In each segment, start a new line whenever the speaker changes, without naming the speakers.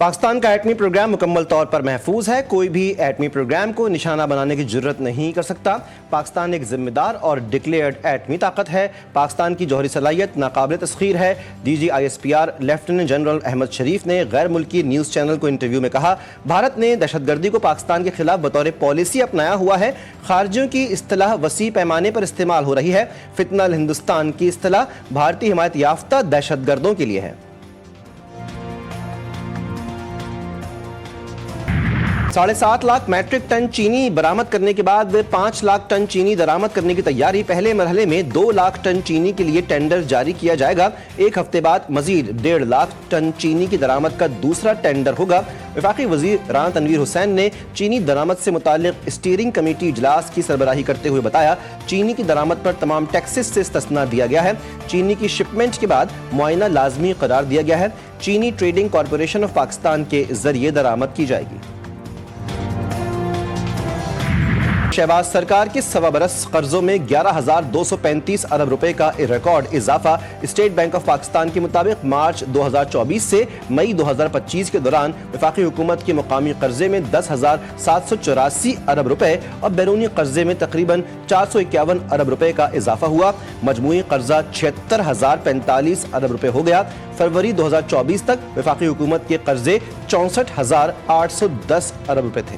پاکستان کا ایٹمی پروگرام مکمل طور پر محفوظ ہے، کوئی بھی ایٹمی پروگرام کو نشانہ بنانے کی جرت نہیں کر سکتا۔ پاکستان ایک ذمہ دار اور ڈکلیئرڈ ایٹمی طاقت ہے۔ پاکستان کی جوہری صلاحیت ناقابل تسخیر ہے۔ DGISPR لیفٹیننٹ جنرل احمد شریف نے غیر ملکی نیوز چینل کو انٹرویو میں کہا، بھارت نے دہشت گردی کو پاکستان کے خلاف بطور پالیسی اپنایا ہوا ہے۔ خارجیوں کی اصطلاح وسیع پیمانے پر استعمال ہو رہی ہے۔ فتنہ الہندوستان کی اصطلاح بھارتی حمایت یافتہ دہشت گردوں کے لیے ہے۔ 7.5 لاکھ میٹرک ٹن چینی برآمد کرنے کے بعد 5 لاکھ ٹن چینی درآمد کرنے کی تیاری۔ پہلے مرحلے میں 2 لاکھ ٹن چینی کے لیے ٹینڈر جاری کیا جائے گا۔ ایک ہفتے بعد مزید 1.5 لاکھ ٹن چینی کی درآمد کا دوسرا ٹینڈر ہوگا۔ وفاقی وزیر رانا تنویر حسین نے چینی درآمد سے متعلق اسٹیئرنگ کمیٹی اجلاس کی سربراہی کرتے ہوئے بتایا، چینی کی درآمد پر تمام ٹیکسز سے استثناء دیا گیا ہے۔ چینی کی شپمنٹ کے بعد معائنہ لازمی قرار دیا گیا ہے۔ چینی ٹریڈنگ کارپوریشن آف پاکستان کے ذریعے درآمد کی جائے گی۔ شہباز سرکار کے سوا برس قرضوں میں 11,235 ارب روپے کا ریکارڈ اضافہ۔ اسٹیٹ بینک آف پاکستان کے مطابق مارچ 2024 سے مئی 2025 کے دوران وفاقی حکومت کے مقامی قرضے میں 10,784 ارب روپے اور بیرونی قرضے میں تقریباً 451 ارب روپے کا اضافہ ہوا۔ مجموعی قرضہ 76,045 ارب روپے ہو گیا۔ فروری 2024 تک وفاقی حکومت کے قرضے 64,810 ارب روپے تھے۔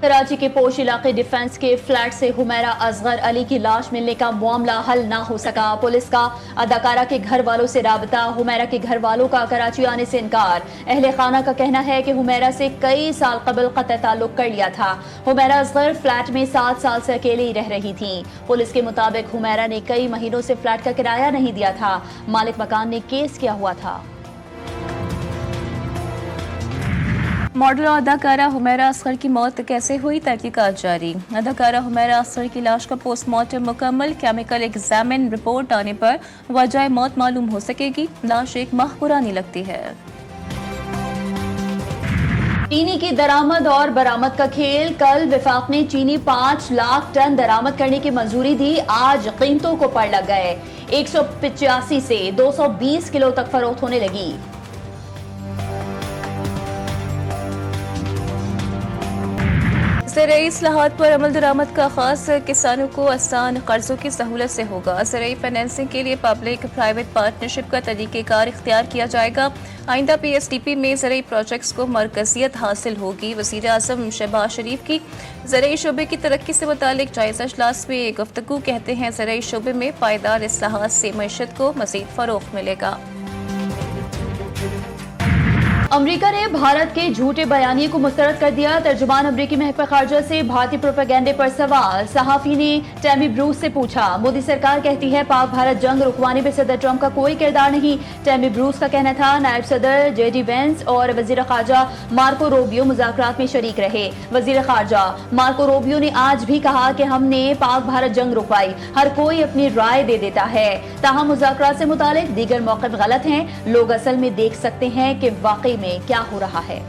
کراچی کے پوش علاقے ڈیفنس کے فلیٹ سے حمیرہ اصغر علی کی لاش ملنے کا معاملہ حل نہ ہو سکا۔ پولیس کا اداکارہ کے گھر والوں سے رابطہ، حمیرہ کے گھر والوں کا کراچی آنے سے انکار۔ اہل خانہ کا کہنا ہے کہ حمیرہ سے کئی سال قبل قطع تعلق کر لیا تھا۔ حمیرہ اصغر فلیٹ میں 7 سال سے اکیلے ہی رہ رہی تھیں۔ پولیس کے مطابق حمیرہ نے کئی مہینوں سے فلیٹ کا کرایہ نہیں دیا تھا۔ مالک مکان نے کیس کیا ہوا تھا۔
ماڈل اور اداکارہ حمیرہ اصغر کی موت کیسے ہوئی، تحقیقات جاری۔ اداکارہ حمیرہ اصغر کی لاش کا پوسٹ مارٹم مکمل کیمیکل ایگزامن رپورٹ آنے پر وجہ موت معلوم ہو سکے گی۔ لاش 1 ماہ پرانی لگتی ہے۔
چینی کی درآمد اور برآمد کا کھیل۔ کل وفاق نے چینی 5 لاکھ ٹن درآمد کرنے کی منظوری دی۔ آج قیمتوں کو پڑ لگ گئے، 185 سے 220 کلو تک فروخت ہونے لگی۔
زرعی اصلاحات پر عمل درآمد کا خاص کسانوں کو آسان قرضوں کی سہولت سے ہوگا۔ زرعی فائنینسنگ کے لیے پبلک پرائیویٹ پارٹنرشپ کا طریقہ کار اختیار کیا جائے گا۔ آئندہ PSDP میں زرعی پروجیکٹس کو مرکزیت حاصل ہوگی۔ وزیر اعظم شہباز شریف کی زرعی شعبے کی ترقی سے متعلق جائزہ اجلاس میں گفتگو، کہتے ہیں زرعی شعبے میں پائیدار اصلاحات سے معیشت کو مزید فروغ ملے گا۔
امریکہ نے بھارت کے جھوٹے بیانیے کو مسترد کر دیا۔ ترجمان امریکی محکمہ خارجہ سے بھارتی پروپیگنڈے پر سوال۔ صحافی نے ٹیمی بروس سے پوچھا، مودی سرکار کہتی ہے پاک بھارت جنگ رکوانے میں صدر ٹرمپ کا کوئی کردار نہیں۔ ٹیمی بروس کا کہنا تھا نائب صدر JD وینس اور وزیر خارجہ مارکو روبیو مذاکرات میں شریک رہے۔ وزیر خارجہ مارکو روبیو نے آج بھی کہا کہ ہم نے پاک بھارت جنگ رکوائی، ہر کوئی اپنی رائے دے دیتا ہے، تاہم مذاکرات سے متعلق دیگر موقف غلط ہیں، لوگ اصل میں دیکھ سکتے ہیں کہ واقعی میں کیا ہو رہا ہے۔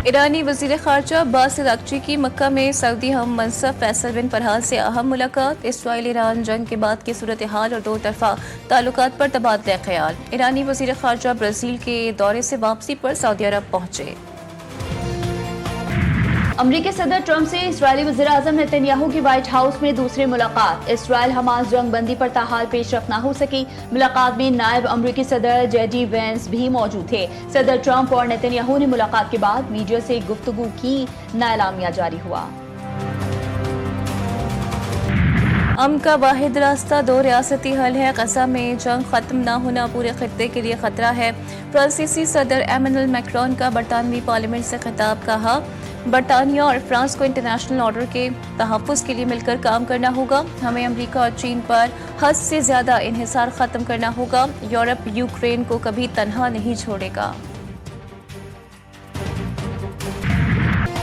ایرانی وزیر خارجہ عباس اراغچی کی مکہ میں سعودی ہم منصب فیصل بن فرحان سے اہم ملاقات۔ اسرائیل ایران جنگ کے بعد کی صورتحال اور 2 طرفہ تعلقات پر تبادلہ خیال۔ ایرانی وزیر خارجہ برازیل کے دورے سے واپسی پر سعودی عرب پہنچے۔
امریکی صدر ٹرمپ سے اسرائیلی وزیر اعظم نتن یاہو کی وائٹ ہاؤس میں دوسری ملاقات۔ اسرائیل حماس جنگ بندی پر تاحال پیش رفت نہ ہو سکی۔ ملاقات میں نائب امریکی صدر JD وینس بھی موجود تھے۔ صدر ٹرمپ اور نتن یاہو نے ملاقات کے بعد میڈیا سے گفتگو کی، نہ اعلامیہ جاری ہوا۔
امن کا واحد راستہ 2 ریاستی حل ہے۔ غزہ میں جنگ ختم نہ ہونا پورے خطے کے لیے خطرہ ہے۔ فرانسیسی صدر ایمانوئل میکرون کا برطانوی پارلیمنٹ سے خطاب، کہا برطانیہ اور فرانس کو انٹرنیشنل آرڈر کے تحفظ کے لیے مل کر کام کرنا ہوگا۔ ہمیں امریکہ اور چین پر حد سے زیادہ انحصار ختم کرنا ہوگا۔ یورپ یوکرین کو کبھی تنہا نہیں چھوڑے گا۔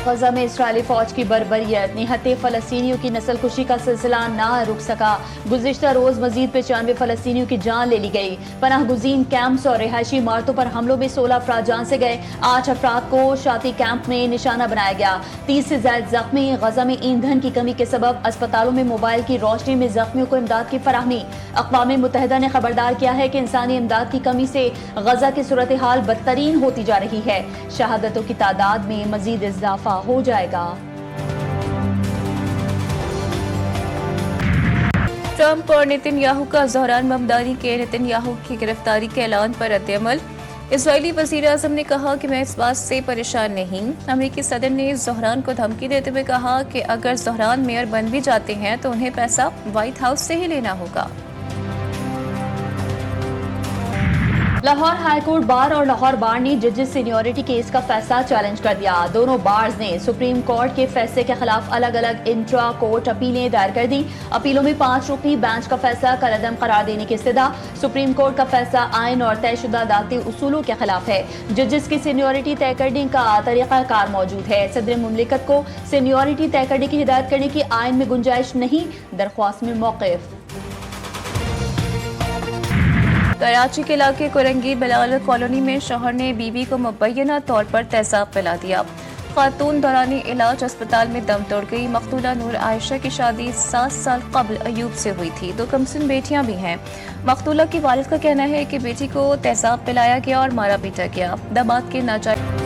غزہ میں اسرائیلی فوج کی بربریت، نہتے فلسطینیوں کی نسل کشی کا سلسلہ نہ رک سکا۔ گزشتہ روز مزید 95 فلسطینیوں کی جان لے لی گئی۔ پناہ گزین کیمپس اور رہائشی عمارتوں پر حملوں میں 16 افراد جان سے گئے۔ 8 افراد کو شاطی کیمپ میں نشانہ بنایا گیا۔ 30 سے زائد زخمی۔ غزہ میں ایندھن کی کمی کے سبب اسپتالوں میں موبائل کی روشنی میں زخمیوں کو امداد کی فراہمی۔ اقوام متحدہ نے خبردار کیا ہے کہ انسانی امداد کی کمی سے غزہ کی صورتحال بدترین ہوتی جا رہی ہے، شہادتوں کی تعداد میں مزید اضافہ ہو جائے گا۔
ٹرمپ اور نتن یاہو کا زہران بمباری کے نتن یاہو کی گرفتاری کے اعلان پر رد عمل۔ اسرائیلی وزیر اعظم نے کہا کہ میں اس بات سے پریشان نہیں۔ امریکی صدر نے زہران کو دھمکی دیتے ہوئے کہا کہ اگر زہران میئر بن بھی جاتے ہیں تو انہیں پیسہ وائٹ ہاؤس سے ہی لینا ہوگا۔
لاہور ہائی کورٹ بار اور لاہور بار نے ججز سینیورٹی کیس کا فیصلہ چیلنج کر دیا۔ دونوں بارز نے سپریم کورٹ کے فیصلے کے خلاف الگ الگ انٹرا کورٹ اپیلیں دائر کر دی۔ اپیلوں میں 5 رکنی بینچ کا فیصلہ کالعدم قرار دینے کی استدعا۔ سپریم کورٹ کا فیصلہ آئین اور طے شدہ عدالتی اصولوں کے خلاف ہے۔ ججز کی سینیورٹی طے کرنے کا طریقہ کار موجود ہے۔ صدر مملکت کو سینیورٹی طے کرنے کی ہدایت کرنے کی آئین میں گنجائش نہیں، درخواست میں موقف۔
کراچی کے علاقے کورنگی بلال کالونی میں شوہر نے بیوی کو مبینہ طور پر تیزاب پلا دیا۔ خاتون دوران علاج اسپتال میں دم توڑ گئی۔ مقتولہ نور عائشہ کی شادی 7 سال قبل ایوب سے ہوئی تھی، 2 کمسن بیٹیاں بھی ہیں۔ مقتولہ کی والد کا کہنا ہے کہ بیٹی کو تیزاب پلایا گیا اور مارا پیٹا گیا۔ داماد کے ناجائز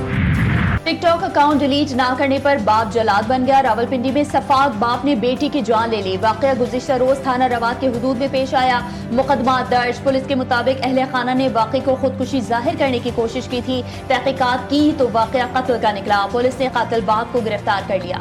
ٹک ٹاک اکاؤنٹ ڈیلیٹ نہ کرنے پر باپ جلاد بن گیا۔ راولپنڈی میں سفاق باپ نے بیٹی کی جان لے لی۔ واقعہ گزشتہ روز تھانہ روات کے حدود میں پیش آیا۔ مقدمات درج۔ پولیس کے مطابق اہل خانہ نے واقعے کو خودکشی ظاہر کرنے کی کوشش کی تھی۔ تحقیقات کی تو واقعہ قتل کا نکلا۔ پولیس نے قاتل باپ کو گرفتار کر لیا۔